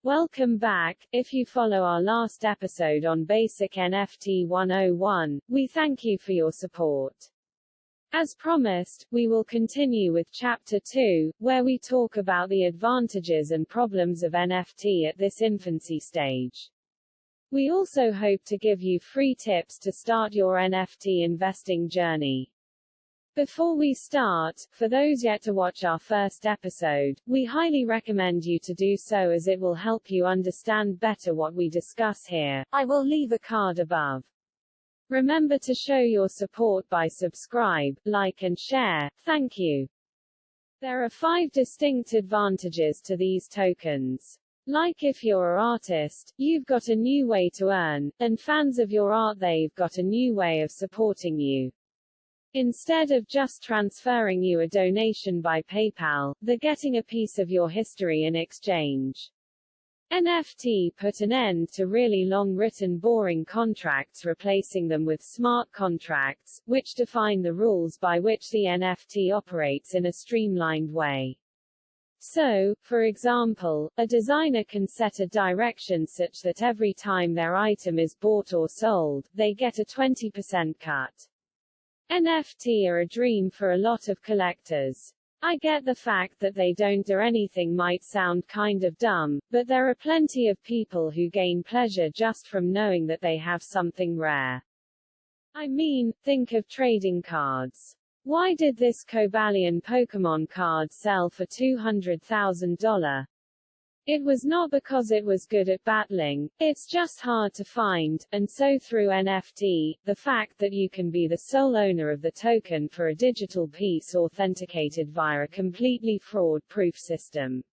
Welcome back. If you follow our last episode on Basic NFT 101, we thank you for your support. As promised, we will continue with Chapter 2, where we talk about the advantages and problems of NFT at this infancy stage. We also hope to give you free tips to start your NFT investing journey. Before we start, for those yet to watch our first episode, we highly recommend you to do so as it will help you understand better what we discuss here. I will leave a card above. Remember to show your support by subscribe, like and share. Thank you. There are 5 distinct advantages to these tokens. Like if you're an artist, you've got a new way to earn, and fans of your art, they've got a new way of supporting you. Instead of just transferring you a donation by PayPal, they're getting a piece of your history in exchange. NFT put an end to really long written boring contracts, replacing them with smart contracts, which define the rules by which the NFT operates in a streamlined way. So, for example, a designer can set a direction such that every time their item is bought or sold, they get a 20% cut. NFT are a dream for a lot of collectors. I get the fact that they don't do anything might sound kind of dumb, but there are plenty of people who gain pleasure just from knowing that they have something rare. I mean, think of trading cards. Why did this Cobalion Pokemon card sell for $200,000? It was not because it was good at battling, it's just hard to find, and so through NFT, the fact that you can be the sole owner of the token for a digital piece authenticated via a completely fraud-proof system.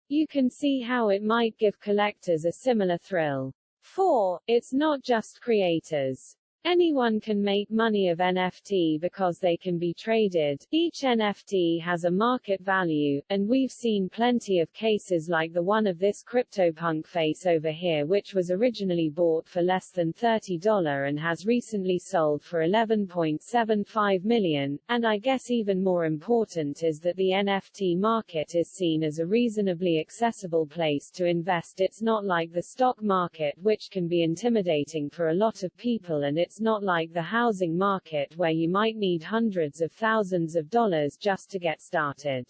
You can see how it might give collectors a similar thrill. 4. It's not just creators. Anyone can make money of NFT because they can be traded. Each NFT has a market value, and we've seen plenty of cases like the one of this CryptoPunk face over here, which was originally bought for less than $30 and has recently sold for $11.75 million. And I guess even more important is that the NFT market is seen as a reasonably accessible place to invest. It's not like the stock market, which can be intimidating for a lot of people, and it's not like the housing market where you might need hundreds of thousands of dollars just to get started.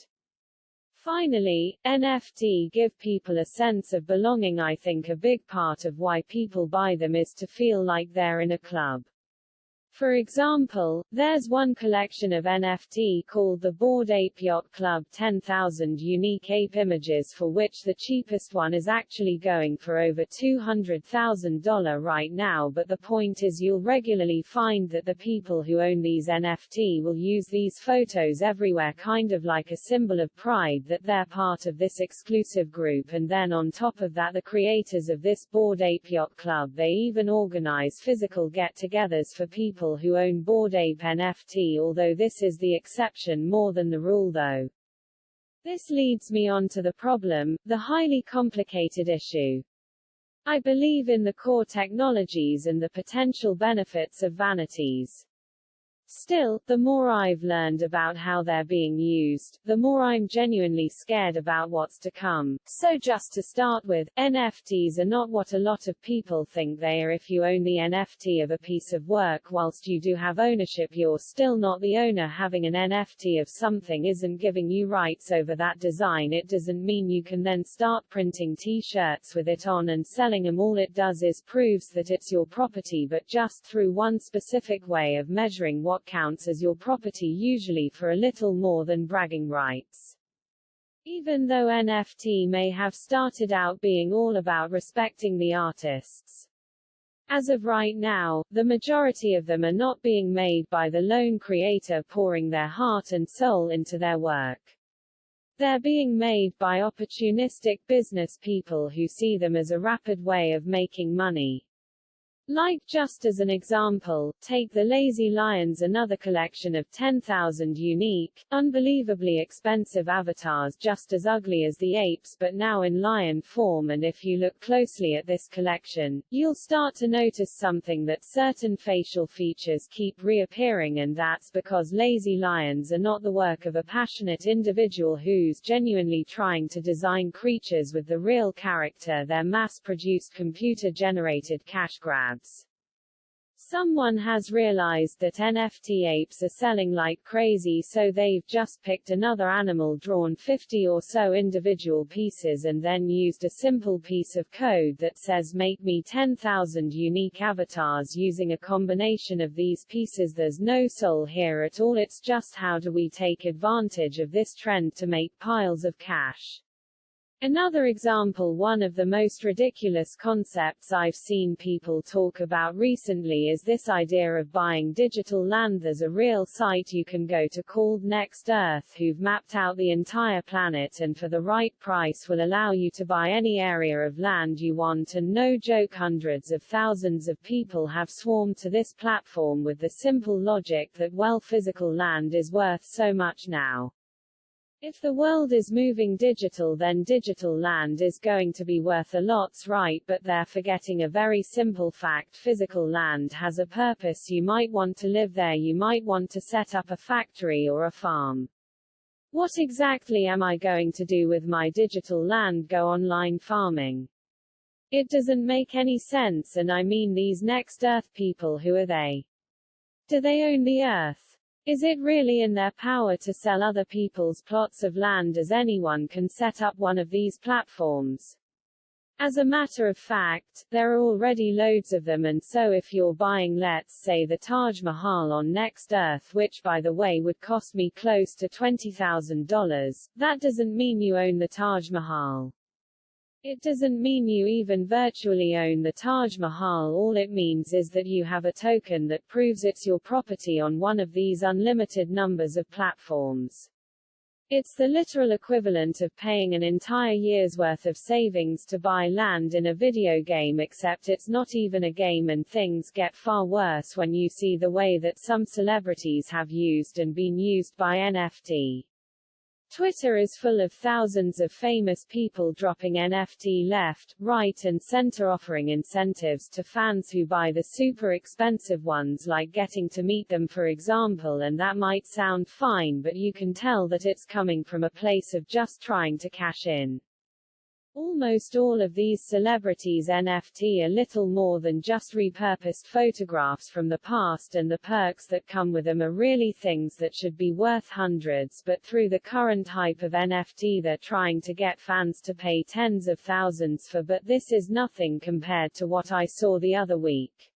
Finally, NFT give people a sense of belonging. I think a big part of why people buy them is to feel like they're in a club. For example, there's one collection of NFT called the Bored Ape Yacht Club, 10,000 unique ape images, for which the cheapest one is actually going for over $200,000 right now. But the point is, you'll regularly find that the people who own these NFT will use these photos everywhere, kind of like a symbol of pride that they're part of this exclusive group. And then on top of that, the creators of this Bored Ape Yacht Club, they even organize physical get-togethers for people who own Bored Ape NFT, although this is the exception more than the rule though. This leads me on to the problem, the highly complicated issue. I believe in the core technologies and the potential benefits of vanities. Still, the more I've learned about how they're being used, the more I'm genuinely scared about what's to come. So just to start with, NFTs are not what a lot of people think they are. If you own the NFT of a piece of work, whilst you do have ownership, you're still not the owner. Having an NFT of something isn't giving you rights over that design. It doesn't mean you can then start printing t-shirts with it on and selling them. All it does is proves that it's your property, but just through one specific way of measuring what counts as your property, usually for a little more than bragging rights. Even though NFT may have started out being all about respecting the artists, as of right now, the majority of them are not being made by the lone creator pouring their heart and soul into their work. They're being made by opportunistic business people who see them as a rapid way of making money. Like, just as an example, take the Lazy Lions, another collection of 10,000 unique, unbelievably expensive avatars just as ugly as the apes but now in lion form, and if you look closely at this collection, you'll start to notice something, that certain facial features keep reappearing, and that's because Lazy Lions are not the work of a passionate individual who's genuinely trying to design creatures with the real character. They're mass-produced computer-generated cash grabs. Someone has realized that NFT apes are selling like crazy, so they've just picked another animal, drawn 50 or so individual pieces, and then used a simple piece of code that says make me 10,000 unique avatars using a combination of these pieces. There's no soul here at all. It's just, how do we take advantage of this trend to make piles of cash? Another example, one of the most ridiculous concepts I've seen people talk about recently, is this idea of buying digital land. There's a real site you can go to called Next Earth, who've mapped out the entire planet and for the right price will allow you to buy any area of land you want, and no joke, hundreds of thousands of people have swarmed to this platform with the simple logic that, well, physical land is worth so much now. If the world is moving digital, then digital land is going to be worth a lot, right? But they're forgetting a very simple fact: physical land has a purpose. You might want to live there, you might want to set up a factory or a farm. What exactly am I going to do with my digital land? Go online farming? It doesn't make any sense. And I mean, these Next Earth people, who are they? Do they own the earth? Is it really in their power to sell other people's plots of land, as anyone can set up one of these platforms? As a matter of fact, there are already loads of them, and so if you're buying, let's say, the Taj Mahal on Next Earth, which by the way would cost me close to $20,000, that doesn't mean you own the Taj Mahal. It doesn't mean you even virtually own the Taj Mahal. All it means is that you have a token that proves it's your property on one of these unlimited numbers of platforms. It's the literal equivalent of paying an entire year's worth of savings to buy land in a video game, except it's not even a game, and things get far worse when you see the way that some celebrities have used and been used by NFT. Twitter is full of thousands of famous people dropping NFT left, right and center, offering incentives to fans who buy the super expensive ones, like getting to meet them, for example, and that might sound fine, but you can tell that it's coming from a place of just trying to cash in. Almost all of these celebrities' NFT are little more than just repurposed photographs from the past, and the perks that come with them are really things that should be worth hundreds, but through the current hype of NFT they're trying to get fans to pay tens of thousands for. But this is nothing compared to what I saw the other week.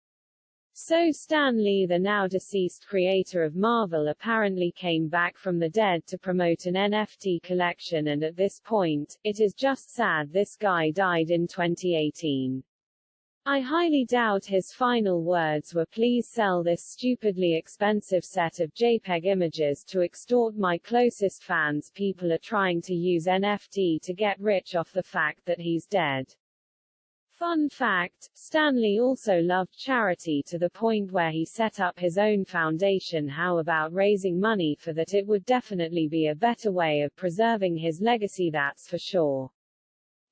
So Stan Lee, the now deceased creator of Marvel, apparently came back from the dead to promote an NFT collection, and at this point, it is just sad this guy died in 2018. I highly doubt his final words were, "Please sell this stupidly expensive set of JPEG images to extort my closest fans." People are trying to use NFT to get rich off the fact that he's dead. Fun fact, Stan Lee also loved charity to the point where he set up his own foundation. How about raising money for that? It would definitely be a better way of preserving his legacy, that's for sure.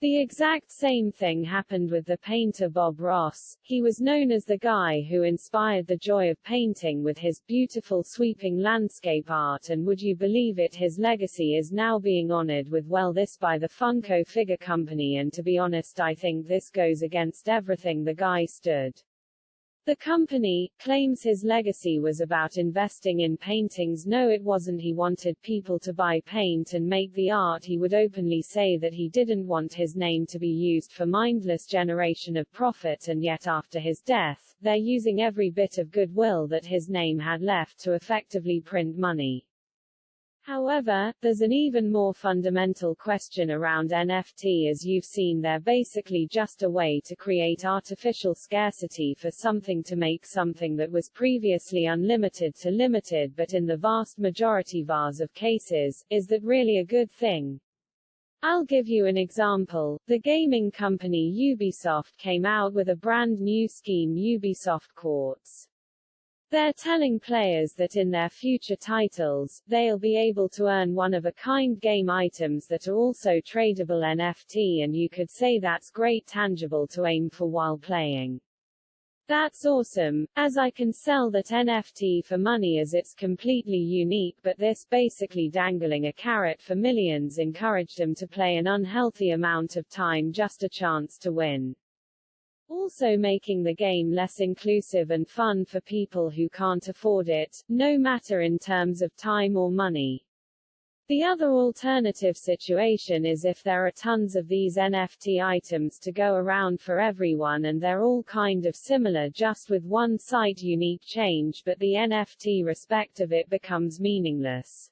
The exact same thing happened with the painter Bob Ross. He was known as the guy who inspired the joy of painting with his beautiful sweeping landscape art, and would you believe it, his legacy is now being honored with, well, this by the Funko Figure Company, and to be honest, I think this goes against everything the guy stood. The company claims his legacy was about investing in paintings. No, it wasn't. He wanted people to buy paint and make the art. He would openly say that he didn't want his name to be used for mindless generation of profit, and yet after his death, they're using every bit of goodwill that his name had left to effectively print money. However, there's an even more fundamental question around NFT. As you've seen, they're basically just a way to create artificial scarcity for something, to make something that was previously unlimited to limited. But in the vast majority of cases, is that really a good thing? I'll give you an example. The gaming company Ubisoft came out with a brand new scheme, Ubisoft Quartz. They're telling players that in their future titles, they'll be able to earn one-of-a-kind game items that are also tradable NFT, and you could say that's great tangible to aim for while playing. That's awesome, as I can sell that NFT for money as it's completely unique, but this basically dangling a carrot for millions encouraged them to play an unhealthy amount of time, just a chance to win. Also making the game less inclusive and fun for people who can't afford it, no matter in terms of time or money. The other alternative situation is if there are tons of these NFT items to go around for everyone and they're all kind of similar, just with one slight unique change, but the NFT respect of it becomes meaningless.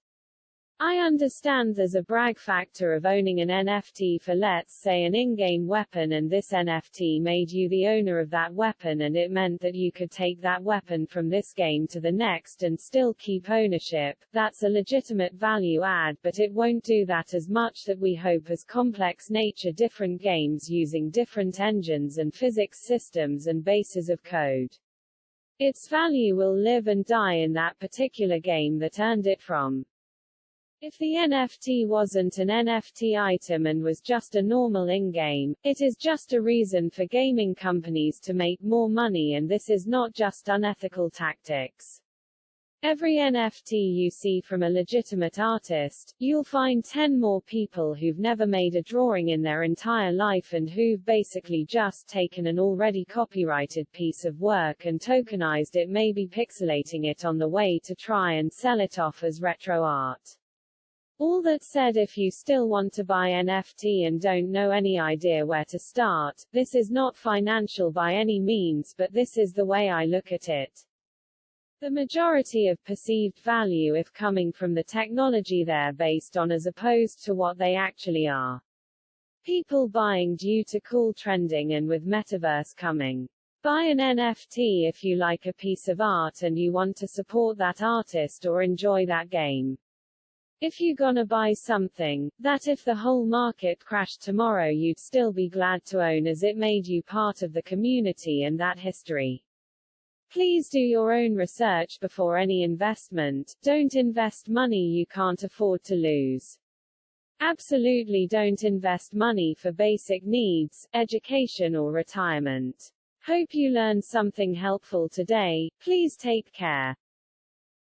I understand there's a brag factor of owning an NFT for, let's say, an in-game weapon, and this NFT made you the owner of that weapon, and it meant that you could take that weapon from this game to the next and still keep ownership. That's a legitimate value add, but it won't do that as much that we hope as complex nature different games using different engines and physics systems and bases of code. Its value will live and die in that particular game that earned it from. If the NFT wasn't an NFT item and was just a normal in-game, it is just a reason for gaming companies to make more money, and this is not just unethical tactics. Every NFT you see from a legitimate artist, you'll find 10 more people who've never made a drawing in their entire life and who've basically just taken an already copyrighted piece of work and tokenized it, maybe pixelating it on the way to try and sell it off as retro art. All that said, if you still want to buy NFT and don't know any idea where to start, this is not financial by any means, but this is the way I look at it. The majority of perceived value if coming from the technology they're based on as opposed to what they actually are. People buying due to cool trending, and with metaverse coming. Buy an NFT if you like a piece of art and you want to support that artist or enjoy that game. If you gonna buy something, that if the whole market crashed tomorrow you'd still be glad to own as it made you part of the community and that history. Please do your own research before any investment. Don't invest money you can't afford to lose. Absolutely don't invest money for basic needs, education or retirement. Hope you learned something helpful today. Please take care.